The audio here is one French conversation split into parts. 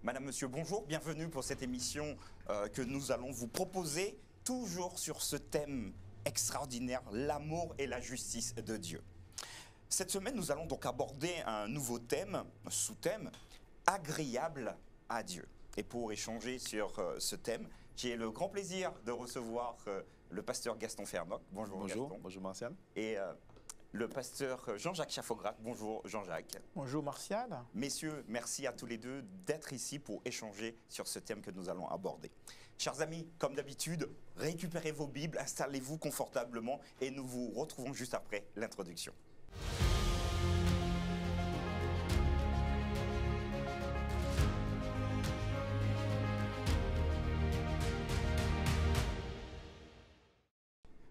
Madame, Monsieur, bonjour, bienvenue pour cette émission que nous allons vous proposer, toujours sur ce thème extraordinaire, l'amour et la justice de Dieu. Cette semaine, nous allons donc aborder un nouveau thème, un sous-thème, agréable à Dieu. Et pour échanger sur ce thème, j'ai le grand plaisir de recevoir le pasteur Gaston Fernoc. Bonjour, Bonjour, Gaston. bonjour Martial. Et le pasteur Jean-Jacques Chaffograc. Bonjour Jean-Jacques. Bonjour Martial. Messieurs, merci à tous les deux d'être ici pour échanger sur ce thème que nous allons aborder. Chers amis, comme d'habitude, récupérez vos Bibles, installez-vous confortablement et nous vous retrouvons juste après l'introduction.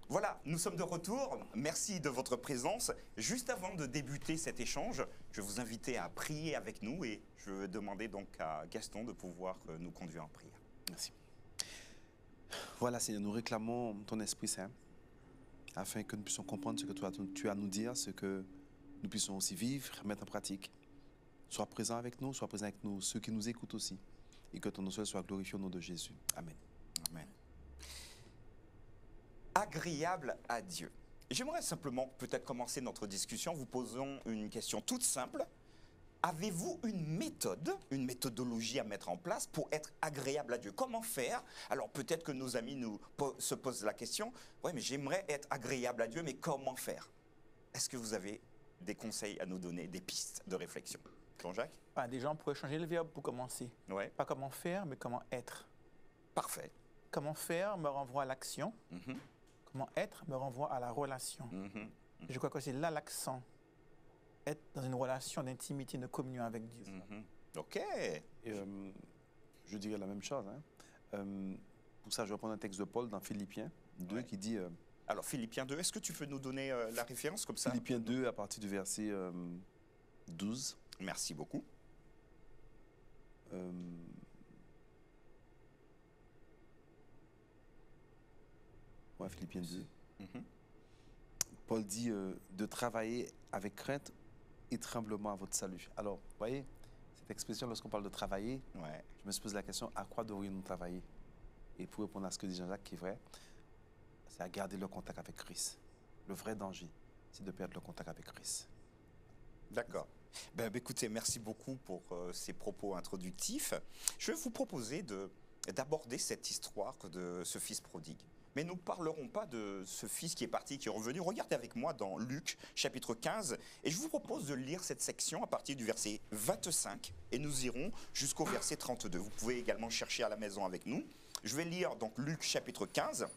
Voilà, nous sommes de retour. Merci de votre présence. Juste avant de débuter cet échange, je vais vous inviter à prier avec nous et je vais demander donc à Gaston de pouvoir nous conduire en prière. Merci. Voilà Seigneur, nous réclamons ton Esprit Saint afin que nous puissions comprendre ce que tu as à nous dire, ce que nous puissions aussi vivre, mettre en pratique. Sois présent avec nous, sois présent avec nous, ceux qui nous écoutent aussi, et que ton nom soit glorifié au nom de Jésus. Amen. Amen. Agréable à Dieu. J'aimerais simplement peut-être commencer notre discussion en vous posant une question toute simple. Avez-vous une méthodologie à mettre en place pour être agréable à Dieu? Comment faire? Alors peut-être que nos amis se posent la question, oui mais j'aimerais être agréable à Dieu, mais comment faire? Est-ce que vous avez des conseils à nous donner, des pistes de réflexion? Jean-Jacques? Déjà, on pourrait changer le verbe pour commencer. Ouais. Pas comment faire, mais comment être. Parfait. Comment faire me renvoie à l'action. Comment être me renvoie à la relation. Je crois que c'est là l'accent. Être dans une relation d'intimité, de communion avec Dieu. Ok. Et, je dirais la même chose. Pour ça, je vais prendre un texte de Paul dans Philippiens 2 qui dit... Alors, Philippiens 2, est-ce que tu peux nous donner la référence comme ça? Philippiens 2 à partir du verset 12. Merci beaucoup. Philippiens 2. Paul dit de travailler avec crainte et tremblement à votre salut. Alors, vous voyez, cette expression, lorsqu'on parle de travailler, je me suis posé la question, à quoi devrions-nous travailler? Et pour répondre à ce que dit Jean-Jacques, qui est vrai, c'est à garder le contact avec Christ. Le vrai danger, c'est de perdre le contact avec Christ. D'accord. Écoutez, merci beaucoup pour ces propos introductifs. Je vais vous proposer d'aborder cette histoire de ce fils prodigue. Mais nous ne parlerons pas de ce fils qui est parti, qui est revenu. Regardez avec moi dans Luc, chapitre 15, et je vous propose de lire cette section à partir du verset 25, et nous irons jusqu'au verset 32. Vous pouvez également chercher à la maison avec nous. Je vais lire donc Luc, chapitre 15,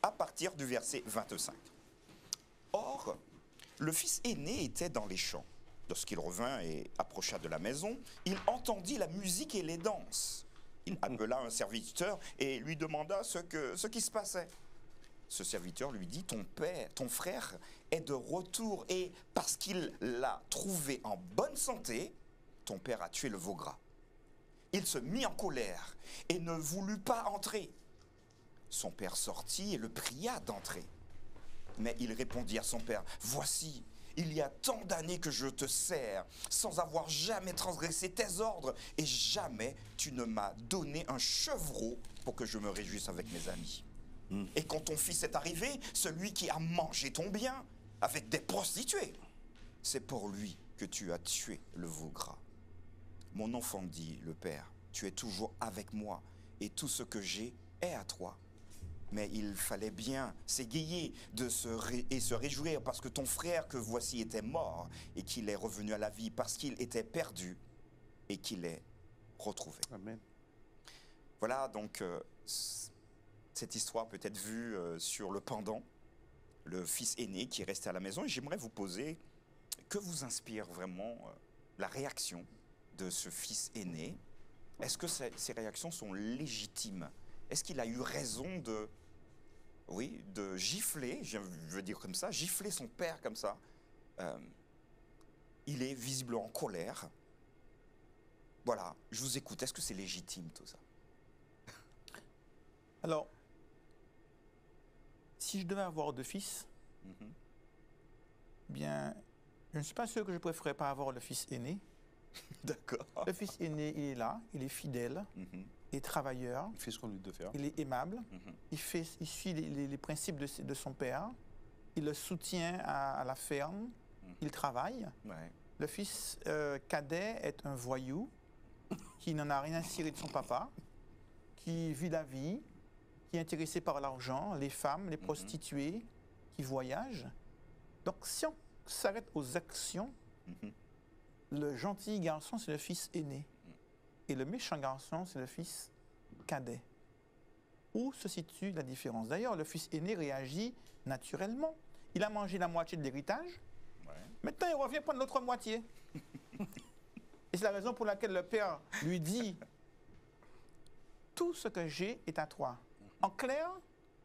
à partir du verset 25. Or, le fils aîné était dans les champs. Lorsqu'il revint et approcha de la maison, il entendit la musique et les danses. Il appela un serviteur et lui demanda ce qui se passait. Ce serviteur lui dit, ton frère est de retour et parce qu'il l'a trouvé en bonne santé, ton père a tué le veau gras. Il se mit en colère et ne voulut pas entrer. Son père sortit et le pria d'entrer. Mais il répondit à son père, voici, il y a tant d'années que je te sers, sans avoir jamais transgressé tes ordres, et jamais tu ne m'as donné un chevreau pour que je me réjouisse avec mes amis. Et quand ton fils est arrivé, celui qui a mangé ton bien, avec des prostituées, c'est pour lui que tu as tué le veau gras. Mon enfant, dit le père, tu es toujours avec moi, et tout ce que j'ai est à toi. Mais il fallait bien s'égayer et se réjouir parce que ton frère que voici était mort et qu'il est revenu à la vie, parce qu'il était perdu et qu'il est retrouvé. Amen. Voilà donc cette histoire peut être vue sur le pendant, le fils aîné qui est resté à la maison. Et j'aimerais vous poser, que vous inspire vraiment la réaction de ce fils aîné? Est-ce que ces réactions sont légitimes? Est-ce qu'il a eu raison de gifler, je veux dire comme ça, gifler son père comme ça? Il est visiblement en colère. Voilà, je vous écoute. Est-ce que c'est légitime tout ça? Alors, si je devais avoir deux fils, bien, je ne suis pas sûr que je préférerais pas avoir le fils aîné, D'accord. Le fils aîné, il est là, il est fidèle, il est travailleur, Il fait ce qu'on lui doit faire. il est aimable, il suit les principes de son père, il le soutient à la ferme, il travaille. Ouais. Le fils cadet est un voyou qui n'en a rien à cirer de son papa, qui vit la vie, qui est intéressé par l'argent, les femmes, les prostituées, qui voyage. Donc, si on s'arrête aux actions, le gentil garçon, c'est le fils aîné. Et le méchant garçon, c'est le fils cadet. Où se situe la différence? D'ailleurs, le fils aîné réagit naturellement. Il a mangé la moitié de l'héritage. Ouais. Maintenant, il revient prendre l'autre moitié. Et c'est la raison pour laquelle le père lui dit « Tout ce que j'ai est à toi ». En clair,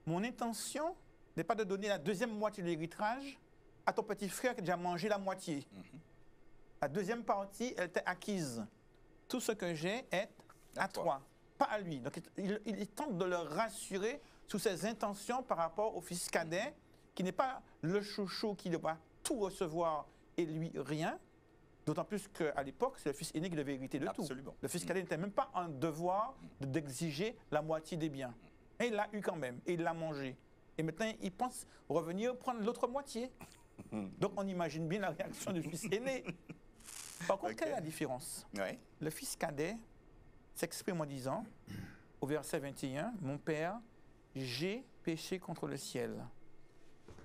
mon intention n'est pas de donner la deuxième moitié de l'héritage à ton petit frère qui a déjà mangé la moitié. La deuxième partie, elle t'est acquise. Tout ce que j'ai est à toi, pas à lui. Donc, il tente de le rassurer sur ses intentions par rapport au fils cadet, qui n'est pas le chouchou qui doit tout recevoir et lui rien. D'autant plus qu'à l'époque, c'est le fils aîné qui devait hériter de tout. Le fils cadet n'était même pas en devoir d'exiger la moitié des biens. Et il l'a eu quand même, et il l'a mangé. Et maintenant, il pense revenir prendre l'autre moitié. Donc, on imagine bien la réaction du fils aîné. Par contre, quelle est la différence? Le fils cadet s'exprime en disant, au verset 21, « Mon père, j'ai péché contre le ciel.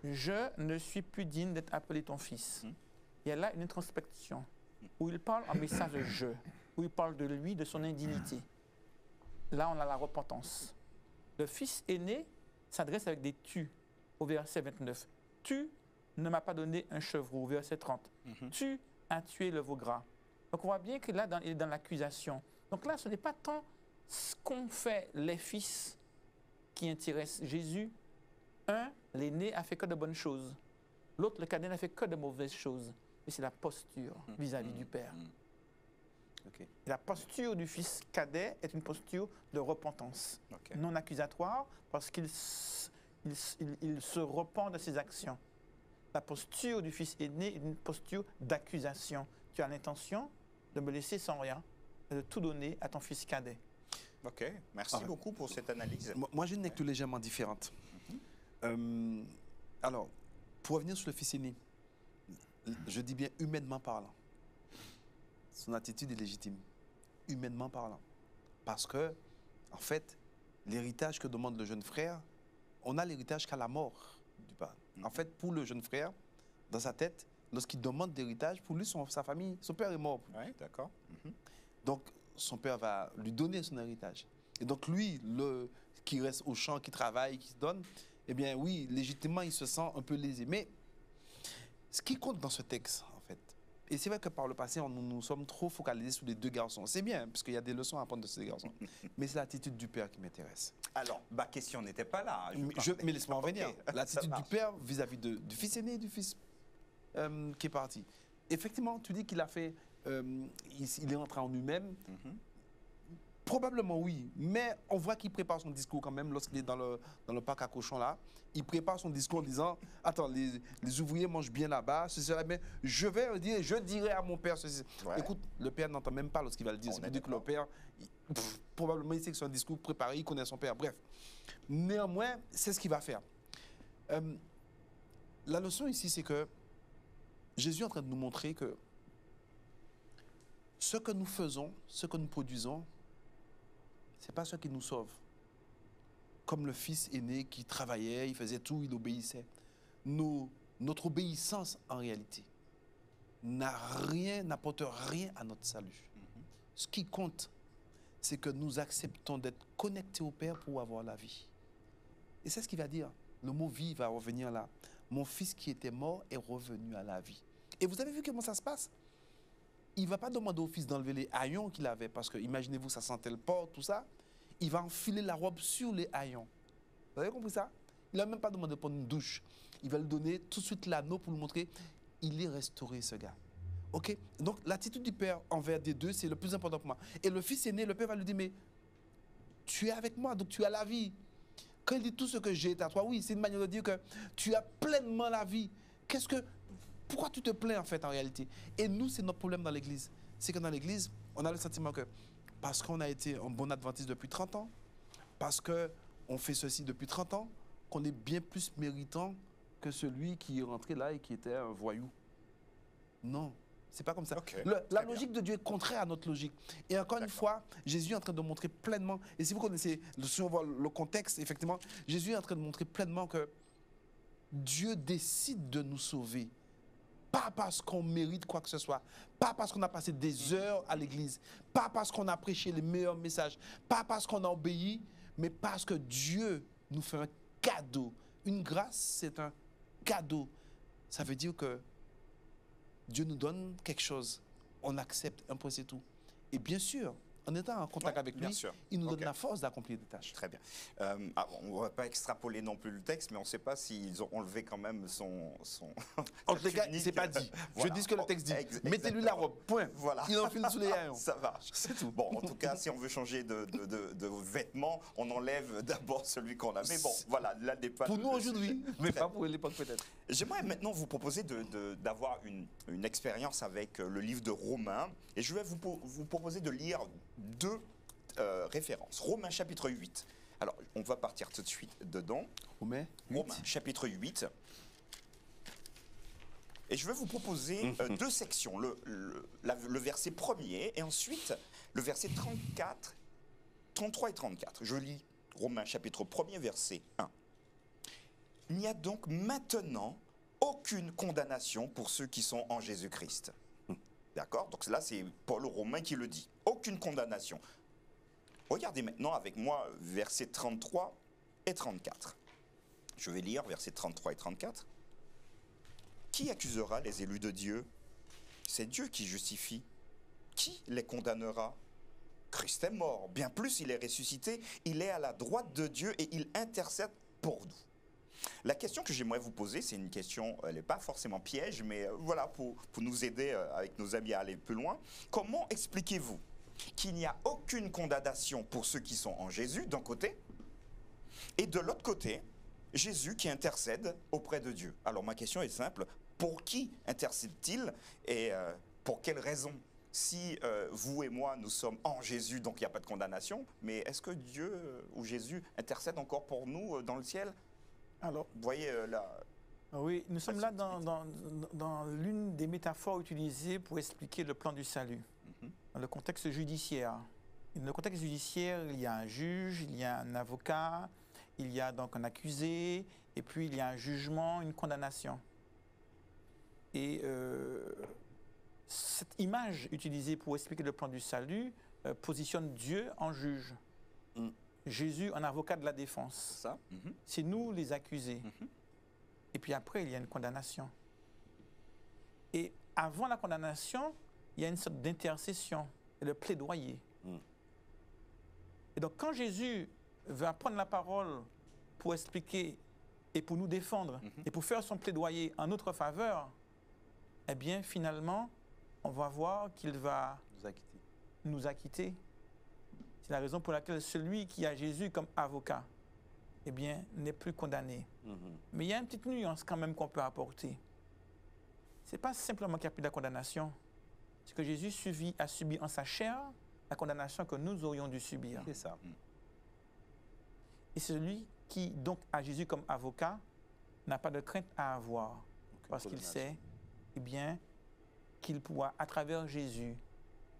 Je ne suis plus digne d'être appelé ton fils. » Il y a là une introspection où il parle en message de « je », où il parle de lui, de son indignité. Là, on a la repentance. Le fils aîné s'adresse avec des « tu » au verset 29. « Tu ne m'as pas donné un chevreau » au verset 30. « Tu as tué le veau gras ». Donc, on voit bien que là, il est dans l'accusation. Donc là, ce n'est pas tant ce qu'ont fait les fils qui intéressent Jésus. Un, l'aîné a fait que de bonnes choses. L'autre, le cadet, n'a fait que de mauvaises choses. Et c'est la posture vis-à-vis du Père. Et la posture du fils cadet est une posture de repentance, non accusatoire, parce qu'il se repent de ses actions. La posture du fils aîné est une posture d'accusation. Tu as l'intention de me laisser sans rien et de tout donner à ton fils cadet. Ok, merci beaucoup pour cette analyse. Moi, j'ai une lecture légèrement différente. Alors, pour revenir sur le fils aîné, je dis bien humainement parlant. Son attitude est légitime, humainement parlant. Parce que, en fait, l'héritage que demande le jeune frère, on a l'héritage qu'à la mort du père. En fait, pour le jeune frère, dans sa tête, lorsqu'il demande l'héritage, pour lui, sa famille, son père est mort. Oui, d'accord. Donc, son père va lui donner son héritage. Et donc, lui, qui reste au champ, qui travaille, qui se donne, eh bien, oui, légitimement, il se sent un peu lésé. Mais ce qui compte dans ce texte, en fait, et c'est vrai que par le passé, nous sommes trop focalisés sur les deux garçons. C'est bien, parce qu'il y a des leçons à apprendre de ces garçons. Mais c'est l'attitude du père qui m'intéresse. Alors, ma question n'était pas là. Mais laisse-moi en venir. L'attitude du père vis-à-vis du fils aîné et du fils qui est parti. Effectivement, tu dis qu'il a fait... il est entré en lui-même. Probablement oui, mais on voit qu'il prépare son discours quand même lorsqu'il est dans le parc à cochons là. Il prépare son discours en disant « Attends, les ouvriers mangent bien là-bas, ceci, cela, mais je vais dire, je dirai à mon père ceci. » Écoute, le père n'entend même pas lorsqu'il va le dire. C'est pour dire que le père, probablement il sait que c'est un discours préparé, il connaît son père. Bref, néanmoins, c'est ce qu'il va faire. La leçon ici, c'est que Jésus est en train de nous montrer que ce que nous faisons, ce que nous produisons, ce n'est pas ce qui nous sauve. Comme le fils aîné qui travaillait, il faisait tout, il obéissait. Notre obéissance, en réalité, n'apporte rien à notre salut. Ce qui compte, c'est que nous acceptons d'être connectés au Père pour avoir la vie. Et c'est ce qu'il va dire. Le mot « vie » va revenir là. Mon fils qui était mort est revenu à la vie. Et vous avez vu comment ça se passe? Il ne va pas demander au fils d'enlever les haillons qu'il avait, parce que, imaginez-vous, ça sentait le porc, tout ça. Il va enfiler la robe sur les haillons. Vous avez compris ça? Il n'a même pas demandé de prendre une douche. Il va lui donner tout de suite l'anneau pour lui montrer il est restauré, ce gars. OK? Donc, l'attitude du père envers des deux, c'est le plus important pour moi. Et le fils aîné, le père va lui dire, mais tu es avec moi, donc tu as la vie. Quand il dit tout ce que j'ai est à toi, oui, c'est une manière de dire que tu as pleinement la vie. Pourquoi tu te plains en fait en réalité? Et nous, c'est notre problème dans l'Église. c'est que dans l'Église, on a le sentiment que parce qu'on a été un bon adventiste depuis 30 ans, parce qu'on fait ceci depuis 30 ans, qu'on est bien plus méritant que celui qui est rentré là et qui était un voyou. Non, c'est pas comme ça. Ok, La très logique de Dieu est contraire à notre logique. Et encore une fois, Jésus est en train de montrer pleinement, et si vous connaissez, si on voit le contexte, effectivement, Jésus est en train de montrer pleinement que Dieu décide de nous sauver. Pas parce qu'on mérite quoi que ce soit, pas parce qu'on a passé des heures à l'église, pas parce qu'on a prêché les meilleurs messages, pas parce qu'on a obéi, mais parce que Dieu nous fait un cadeau. Une grâce, c'est un cadeau. Ça veut dire que Dieu nous donne quelque chose, on accepte, un peu c'est tout. Et bien sûr, en étant en contact avec lui, il nous donne la force d'accomplir des tâches. Très bien. On ne va pas extrapoler non plus le texte, mais on ne sait pas s'ils ont enlevé quand même son en tout cas, c'est pas dit. Voilà. Je dis ce que le texte dit. Mettez-lui la robe, point. Voilà. Il enfile sous les haillons. Ça marche. C'est tout. Bon, en tout cas, si on veut changer de vêtements, on enlève d'abord celui qu'on a. Mais bon, voilà, là n'est pas. Pour nous aujourd'hui, mais pas pour l'époque peut-être. J'aimerais maintenant vous proposer d'avoir une expérience avec le livre de Romains. Et je vais vous proposer de lire deux références. Romains chapitre 8. Alors, on va partir tout de suite dedans. Romains chapitre 8. Et je vais vous proposer deux sections. Le verset premier et ensuite le verset 33 et 34. Je lis Romains chapitre 1er, verset 1. Il n'y a donc maintenant aucune condamnation pour ceux qui sont en Jésus-Christ. D'accord? Donc là, c'est Paul aux Romains qui le dit. Aucune condamnation. Regardez maintenant avec moi versets 33 et 34. Je vais lire versets 33 et 34. Qui accusera les élus de Dieu? C'est Dieu qui justifie. Qui les condamnera? Christ est mort. Bien plus, il est ressuscité. Il est à la droite de Dieu et il intercède pour nous. La question que j'aimerais vous poser, c'est une question, elle n'est pas forcément piège, mais voilà, pour nous aider avec nos amis à aller plus loin. Comment expliquez-vous qu'il n'y a aucune condamnation pour ceux qui sont en Jésus, d'un côté, et de l'autre côté, Jésus qui intercède auprès de Dieu? Alors ma question est simple, pour qui intercède-t-il et pour quelle raison? Si vous et moi, nous sommes en Jésus, donc il n'y a pas de condamnation, mais est-ce que Dieu ou Jésus intercède encore pour nous dans le ciel? Alors, vous voyez là. Oui, nous sommes là dans l'une des métaphores utilisées pour expliquer le plan du salut, dans le contexte judiciaire. Dans le contexte judiciaire, il y a un juge, il y a un avocat, il y a donc un accusé, et puis il y a un jugement, une condamnation. Et cette image utilisée pour expliquer le plan du salut positionne Dieu en juge. Jésus en avocat de la défense. C'est nous les accusés. Et puis après, il y a une condamnation. Et avant la condamnation, il y a une sorte d'intercession, le plaidoyer. Et donc quand Jésus va prendre la parole pour expliquer et pour nous défendre et pour faire son plaidoyer en notre faveur, eh bien finalement, on va voir qu'il va nous acquitter. C'est la raison pour laquelle celui qui a Jésus comme avocat, eh bien, n'est plus condamné. Mais il y a une petite nuance quand même qu'on peut apporter. Ce n'est pas simplement qu'il n'y a plus de condamnation. C'est que Jésus a subi en sa chair la condamnation que nous aurions dû subir. C'est ça. Et celui qui, donc, a Jésus comme avocat, n'a pas de crainte à avoir. Parce qu'il sait, eh bien, qu'il pourra, à travers Jésus,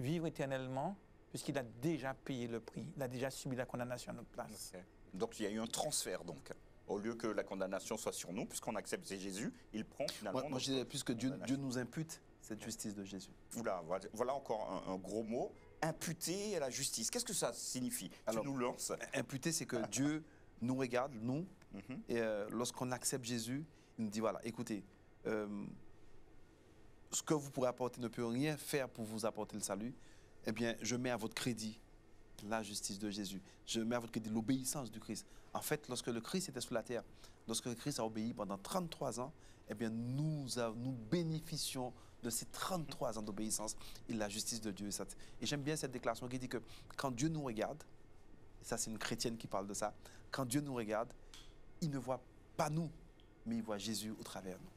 vivre éternellement, puisqu'il a déjà payé le prix, il a déjà subi la condamnation à notre place. Donc il y a eu un transfert, donc. Au lieu que la condamnation soit sur nous, puisqu'on accepte Jésus, il prend finalement... Moi je dirais plus que Dieu nous impute cette justice de Jésus. Voilà encore un gros mot, imputer à la justice. Qu'est-ce que ça signifie? Alors, tu nous lances. Imputer, c'est que Dieu nous regarde, nous, et lorsqu'on accepte Jésus, il nous dit, voilà, écoutez, ce que vous pourrez apporter ne peut rien faire pour vous apporter le salut. Eh bien, je mets à votre crédit la justice de Jésus. Je mets à votre crédit l'obéissance du Christ. En fait, lorsque le Christ était sur la terre, lorsque le Christ a obéi pendant 33 ans, eh bien, nous bénéficions de ces 33 ans d'obéissance et de la justice de Dieu. Et j'aime bien cette déclaration qui dit que quand Dieu nous regarde, et ça c'est une chrétienne qui parle de ça, quand Dieu nous regarde, il ne voit pas nous, mais il voit Jésus au travers de nous.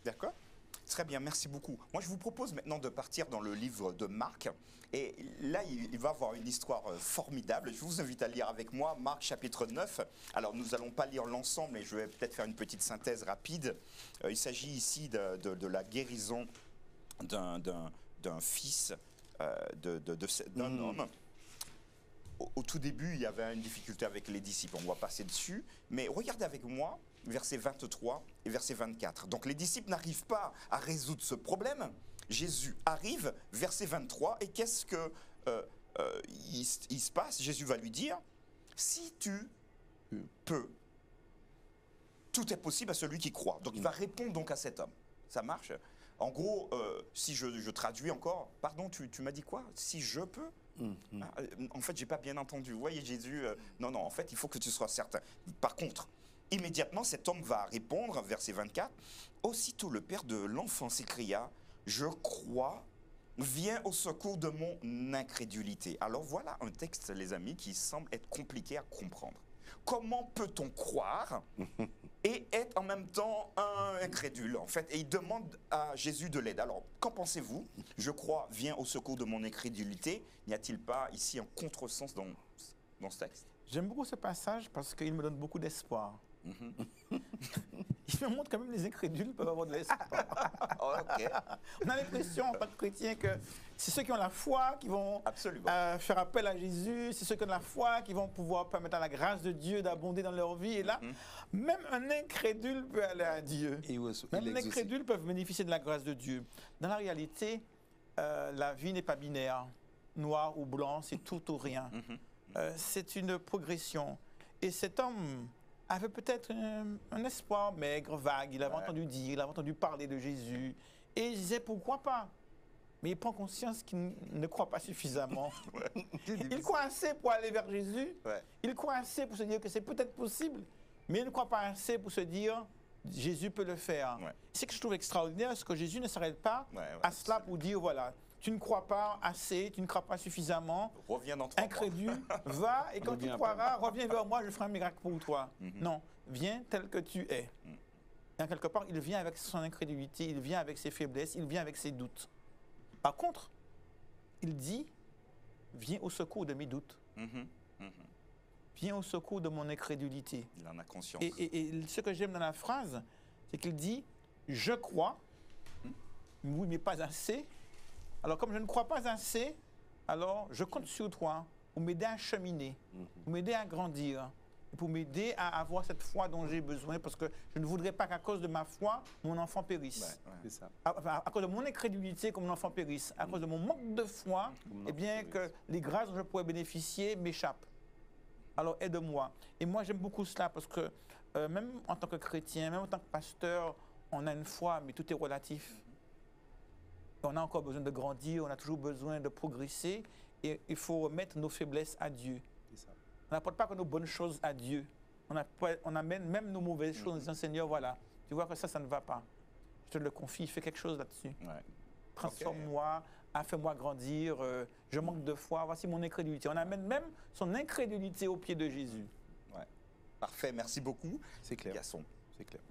D'accord? Très bien, merci beaucoup. Moi, je vous propose maintenant de partir dans le livre de Marc. Et là, il va avoir une histoire formidable. Je vous invite à lire avec moi Marc chapitre 9. Alors, nous n'allons pas lire l'ensemble, mais je vais peut-être faire une petite synthèse rapide. Il s'agit ici de la guérison d'un fils d'un homme. Au tout début, il y avait une difficulté avec les disciples. On va passer dessus. Mais regardez avec moi, versets 23 et verset 24. Donc les disciples n'arrivent pas à résoudre ce problème. Jésus arrive, verset 23, et qu'est-ce que il se passe? Jésus va lui dire, si tu peux, tout est possible à celui qui croit. Donc il va répondre donc à cet homme. Ça marche? En gros, si je traduis encore, pardon, tu m'as dit quoi? Si je peux? En fait, j'ai pas bien entendu. Vous voyez, Jésus, non, en fait, il faut que tu sois certain. Par contre, immédiatement, cet homme va répondre, verset 24, aussitôt le père de l'enfant s'écria, je crois, viens au secours de mon incrédulité. Alors voilà un texte, les amis, qui semble être compliqué à comprendre. Comment peut-on croire et être en même temps un incrédule, en fait? Et il demande à Jésus de l'aide. Alors, qu'en pensez-vous? Je crois, viens au secours de mon incrédulité. N'y a-t-il pas ici un contresens dans ce texte? J'aime beaucoup ce passage parce qu'il me donne beaucoup d'espoir. Il me montre quand même les incrédules peuvent avoir de l'espoir. Ok. On a l'impression en tant que chrétien que c'est ceux qui ont la foi qui vont faire appel à Jésus, c'est ceux qui ont la foi qui vont pouvoir permettre à la grâce de Dieu d'abonder dans leur vie. Et là, même un incrédule peut aller à Dieu. Même un incrédule peut bénéficier de la grâce de Dieu. Dans la réalité, la vie n'est pas binaire, noir ou blanc, c'est tout ou rien. C'est une progression. Et cet homme avait peut-être un espoir maigre, vague. Il avait entendu dire, il avait entendu parler de Jésus. Et il disait, pourquoi pas? Mais il prend conscience qu'il ne croit pas suffisamment. Il croit assez pour aller vers Jésus. Il croit assez pour se dire que c'est peut-être possible. Mais il ne croit pas assez pour se dire, Jésus peut le faire. Ce que je trouve extraordinaire, c'est que Jésus ne s'arrête pas à cela pour dire, voilà, tu ne crois pas assez, tu ne crois pas suffisamment. Reviens dans 3 mois. Incrédule, va et quand tu croiras, reviens vers moi, je ferai un miracle pour toi. Non, viens tel que tu es. Et en quelque part, il vient avec son incrédulité, il vient avec ses faiblesses, il vient avec ses doutes. Par contre, il dit, viens au secours de mes doutes. Viens au secours de mon incrédulité. Il en a conscience. Et ce que j'aime dans la phrase, c'est qu'il dit, je crois, oui, mais pas assez. Alors, comme je ne crois pas assez, alors je compte sur toi pour m'aider à cheminer, pour m'aider à grandir, pour m'aider à avoir cette foi dont j'ai besoin, parce que je ne voudrais pas qu'à cause de ma foi, mon enfant périsse. C'est ça. À cause de mon incrédulité, que mon enfant périsse. À cause de mon manque de foi, eh bien, que les grâces dont je pourrais bénéficier m'échappent. Alors, aide-moi. Et moi, j'aime beaucoup cela, parce que même en tant que chrétien, même en tant que pasteur, on a une foi, mais tout est relatif. On a encore besoin de grandir, on a toujours besoin de progresser et il faut remettre nos faiblesses à Dieu. On n'apporte pas que nos bonnes choses à Dieu. On amène même nos mauvaises choses en disant, Seigneur, voilà, tu vois que ça ne va pas. Je te le confie, fais quelque chose là-dessus. Transforme-moi, fais-moi grandir, je manque de foi, voici mon incrédulité. On amène même son incrédulité au pied de Jésus. Parfait, merci beaucoup. C'est clair. Gasson. C'est clair.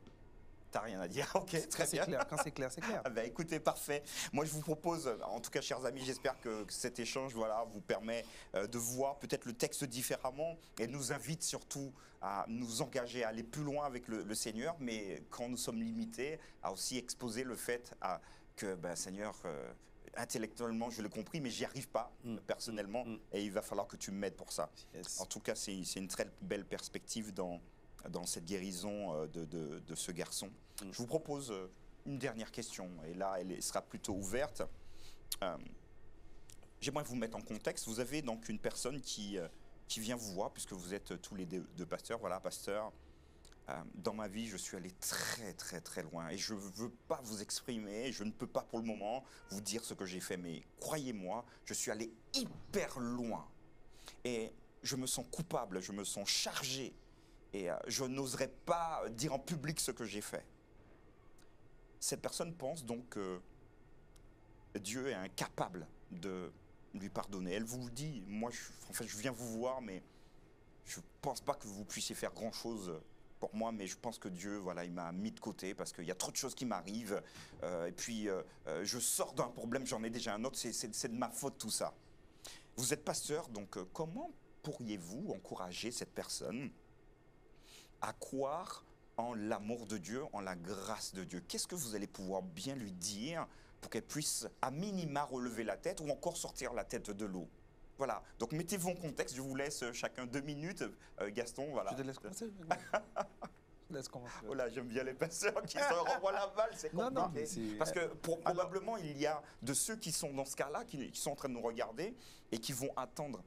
T'as rien à dire? Ok, très bien. Clair. Quand c'est clair, c'est clair. Ben, écoutez, parfait. Moi, je vous propose, en tout cas, chers amis, j'espère que cet échange vous permet de voir peut-être le texte différemment et nous invite surtout à nous engager à aller plus loin avec le Seigneur, mais quand nous sommes limités, à aussi exposer le fait que, Seigneur, intellectuellement, je l'ai compris, mais j'y arrive pas personnellement et il va falloir que tu m'aides pour ça. En tout cas, c'est une très belle perspective dans cette guérison de ce garçon. Je vous propose une dernière question, et là, elle sera plutôt ouverte. J'aimerais vous mettre en contexte. Vous avez donc une personne qui vient vous voir, puisque vous êtes tous les deux pasteurs. Voilà, pasteur, dans ma vie, je suis allé très, très, très loin, et je ne veux pas vous exprimer, je ne peux pas pour le moment vous dire ce que j'ai fait, mais croyez-moi, je suis allé hyper loin. Et je me sens coupable, je me sens chargé, et je n'oserais pas dire en public ce que j'ai fait. Cette personne pense donc que Dieu est incapable de lui pardonner. Elle vous dit, moi, je viens vous voir, mais je ne pense pas que vous puissiez faire grand-chose pour moi, mais je pense que Dieu, voilà, il m'a mis de côté parce qu'il y a trop de choses qui m'arrivent. Et puis, je sors d'un problème, j'en ai déjà un autre, c'est de ma faute tout ça. Vous êtes pasteur, donc comment pourriez-vous encourager cette personne à croire en l'amour de Dieu, en la grâce de Dieu? Qu'est-ce que vous allez pouvoir bien lui dire pour qu'elle puisse à minima relever la tête ou encore sortir la tête de l'eau? Voilà, donc mettez-vous en contexte, je vous laisse chacun 2 minutes. Gaston, voilà. Je te laisse commencer. Je te laisse commencer. Oh là, j'aime bien les pasteurs qui se renvoient la balle, c'est Non, non, compliqué. mais c'est- Parce que probablement, il y a de ceux qui sont dans ce cas-là, qui sont en train de nous regarder et qui vont attendre,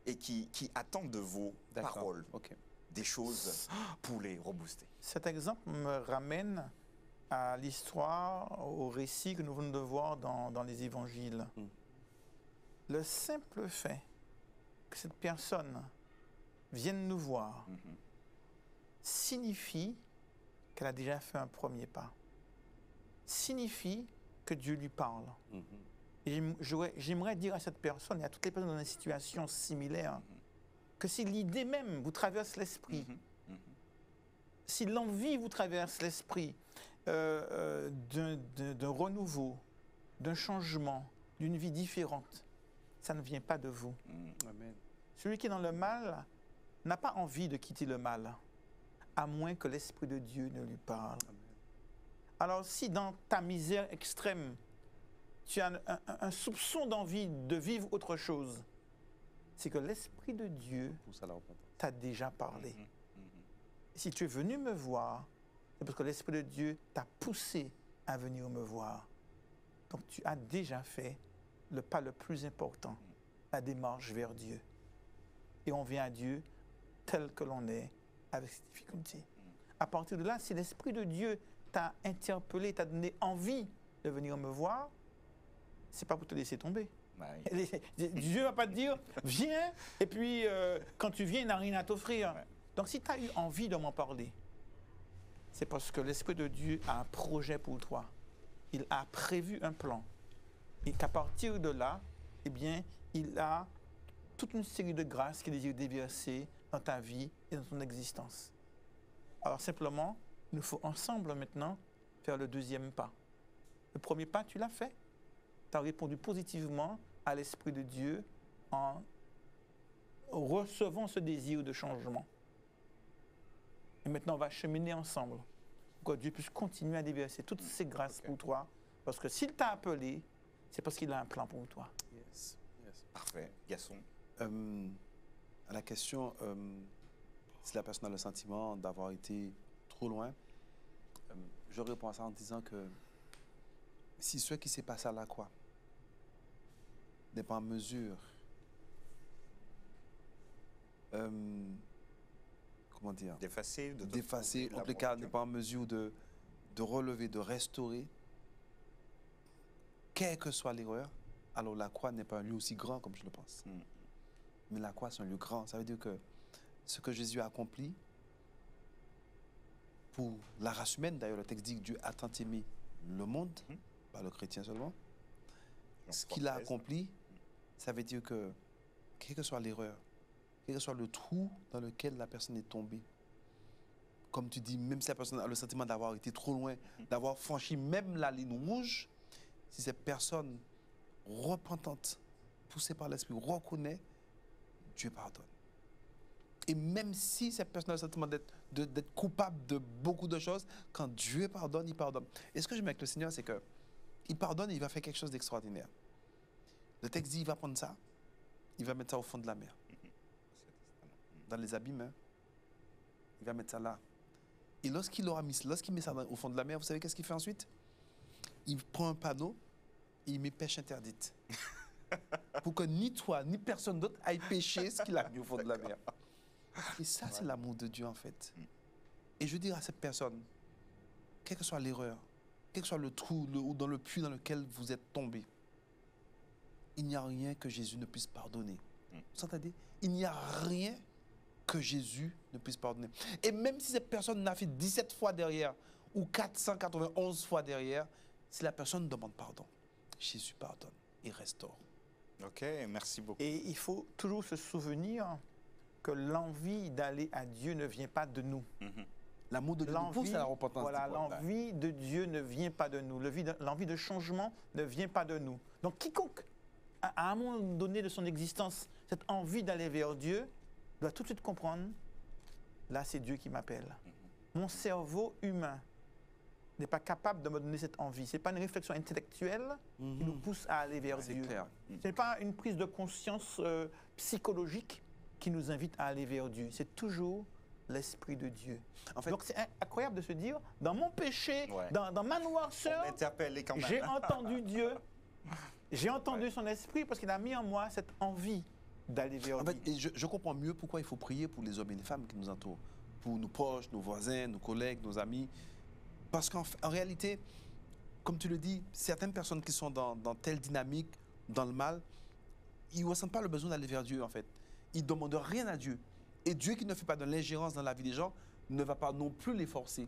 et qui attendent de vos D'accord. paroles, Ok. des choses pour les rebooster. Cet exemple me ramène à l'histoire, au récit que nous venons de voir dans les évangiles. Mm. Le simple fait que cette personne vienne nous voir Mhm. signifie qu'elle a déjà fait un premier pas. Signifie que Dieu lui parle. Mhm. Et j'aimerais dire à cette personne et à toutes les personnes dans une situation similaire que si l'idée même vous traverse l'esprit, Mhm. Mhm. si l'envie vous traverse l'esprit d'un renouveau, d'un changement, d'une vie différente, ça ne vient pas de vous. Amen. Celui qui est dans le mal n'a pas envie de quitter le mal, à moins que l'Esprit de Dieu ne lui parle. Amen. Alors si dans ta misère extrême, tu as un soupçon d'envie de vivre autre chose, c'est que l'Esprit de Dieu Pousse à la repentance. t'a déjà parlé. Mhm. Mhm. Si tu es venu me voir, c'est parce que l'Esprit de Dieu t'a poussé à venir me voir. Donc tu as déjà fait le pas le plus important, la démarche vers Dieu. Et on vient à Dieu tel que l'on est, avec ses difficultés. À partir de là, si l'Esprit de Dieu t'a interpellé, t'a donné envie de venir me voir, c'est pas pour te laisser tomber. Ouais. Dieu ne va pas te dire, viens, et puis quand tu viens, il n'a rien à t'offrir. Ouais. Donc si tu as eu envie de m'en parler, c'est parce que l'Esprit de Dieu a un projet pour toi. Il a prévu un plan. Et qu'à partir de là, eh bien, il a toute une série de grâces qu'il désire déverser dans ta vie et dans ton existence. Alors simplement, il nous faut ensemble maintenant faire le deuxième pas. Le premier pas, tu l'as fait. Tu as répondu positivement à l'Esprit de Dieu en recevant ce désir de changement. Et maintenant, on va cheminer ensemble pour que Dieu puisse continuer à déverser toutes ces grâces pour toi. Parce que s'il t'a appelé, c'est parce qu'il a un plan pour toi. Yes. Yes. Parfait. Gaston. À la question si la personne a le sentiment d'avoir été trop loin, je réponds à ça en disant que si ce qui s'est passé à la croix n'est pas en mesure comment dire, D'effacer, d'effacer, en tout cas n'est pas en mesure de relever, de restaurer, quelle que soit l'erreur, alors la croix n'est pas un lieu aussi grand comme je le pense. Mm. Mais la croix, c'est un lieu grand. Ça veut dire que ce que Jésus a accompli pour la race humaine, d'ailleurs, le texte dit que Dieu a tant aimé le monde, pas le chrétien seulement. Ce qu'il a accompli, ça veut dire que, quelle que soit l'erreur, quel que soit le trou dans lequel la personne est tombée, comme tu dis, même si la personne a le sentiment d'avoir été trop loin, d'avoir franchi même la ligne rouge, si cette personne repentante, poussée par l'Esprit, reconnaît, Dieu pardonne. Et même si cette personne a le sentiment d'être coupable de beaucoup de choses, quand Dieu pardonne, il pardonne. Et ce que j'aime avec le Seigneur, c'est qu'il pardonne et il va faire quelque chose d'extraordinaire. Le texte dit, il va prendre ça, il va mettre ça au fond de la mer. Dans les abîmes, hein. Il va mettre ça là. Et lorsqu'il met ça au fond de la mer, vous savez qu'est-ce qu'il fait ensuite? Il prend un panneau et il met pêche interdite. Pour que ni toi, ni personne d'autre aille pêcher ce qu'il a mis au fond de la mer. Et ça, c'est l'amour de Dieu, en fait. Et je dis à cette personne, quelle que soit l'erreur, quel que soit le trou ou dans le puits dans lequel vous êtes tombé, il n'y a rien que Jésus ne puisse pardonner. Vous entendez? Il n'y a rien que Jésus ne puisse pardonner. Et même si cette personne n'a fait 17 fois derrière ou 491 fois derrière, si la personne demande pardon, Jésus pardonne et restaure. Ok, merci beaucoup. Et il faut toujours se souvenir que l'envie d'aller à Dieu ne vient pas de nous. Mhm. L'amour de Dieu nous pousse à la repentance. Voilà, l'envie de Dieu ne vient pas de nous. L'envie de changement ne vient pas de nous. Donc, quiconque, à un moment donné de son existence, cette envie d'aller vers Dieu, doit tout de suite comprendre, là, c'est Dieu qui m'appelle. Mon cerveau humain n'est pas capable de me donner cette envie. Ce n'est pas une réflexion intellectuelle qui nous pousse à aller vers Dieu. Clair. Ce n'est pas une prise de conscience psychologique qui nous invite à aller vers Dieu. C'est toujours l'Esprit de Dieu. En fait, donc c'est incroyable de se dire, dans mon péché, dans ma noirceur, j'ai entendu Dieu, j'ai entendu son Esprit parce qu'il a mis en moi cette envie d'aller vers lui. Et je comprends mieux pourquoi il faut prier pour les hommes et les femmes qui nous entourent, pour nos proches, nos voisins, nos collègues, nos amis. Parce qu'en réalité, comme tu le dis, certaines personnes qui sont dans telle dynamique, dans le mal, ils ne ressentent pas le besoin d'aller vers Dieu, en fait. Ils ne demandent rien à Dieu. Et Dieu qui ne fait pas de l'ingérence dans la vie des gens ne va pas non plus les forcer.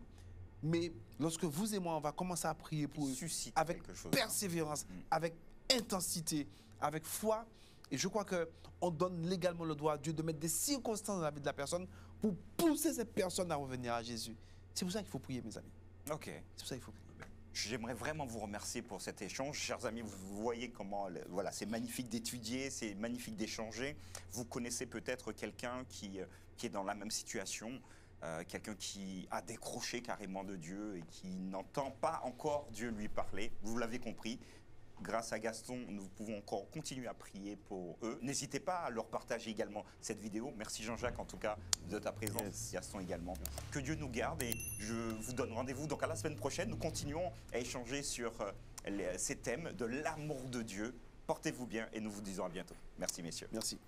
Mais lorsque vous et moi, on va commencer à prier pour eux, avec persévérance, avec intensité, avec foi, et je crois qu'on donne légalement le droit à Dieu de mettre des circonstances dans la vie de la personne pour pousser cette personne à revenir à Jésus. C'est pour ça qu'il faut prier, mes amis. Ok. C'est pour ça qu'il faut prier. J'aimerais vraiment vous remercier pour cet échange. Chers amis, vous voyez comment voilà, c'est magnifique d'étudier, c'est magnifique d'échanger. Vous connaissez peut-être quelqu'un qui est dans la même situation, quelqu'un qui a décroché carrément de Dieu et qui n'entend pas encore Dieu lui parler. Vous l'avez compris. Grâce à Gaston, nous pouvons encore continuer à prier pour eux. N'hésitez pas à leur partager également cette vidéo. Merci Jean-Jacques en tout cas de ta présence, Gaston également. Que Dieu nous garde et je vous donne rendez-vous donc à la semaine prochaine. Nous continuons à échanger sur ces thèmes de l'amour de Dieu. Portez-vous bien et nous vous disons à bientôt. Merci messieurs. Merci.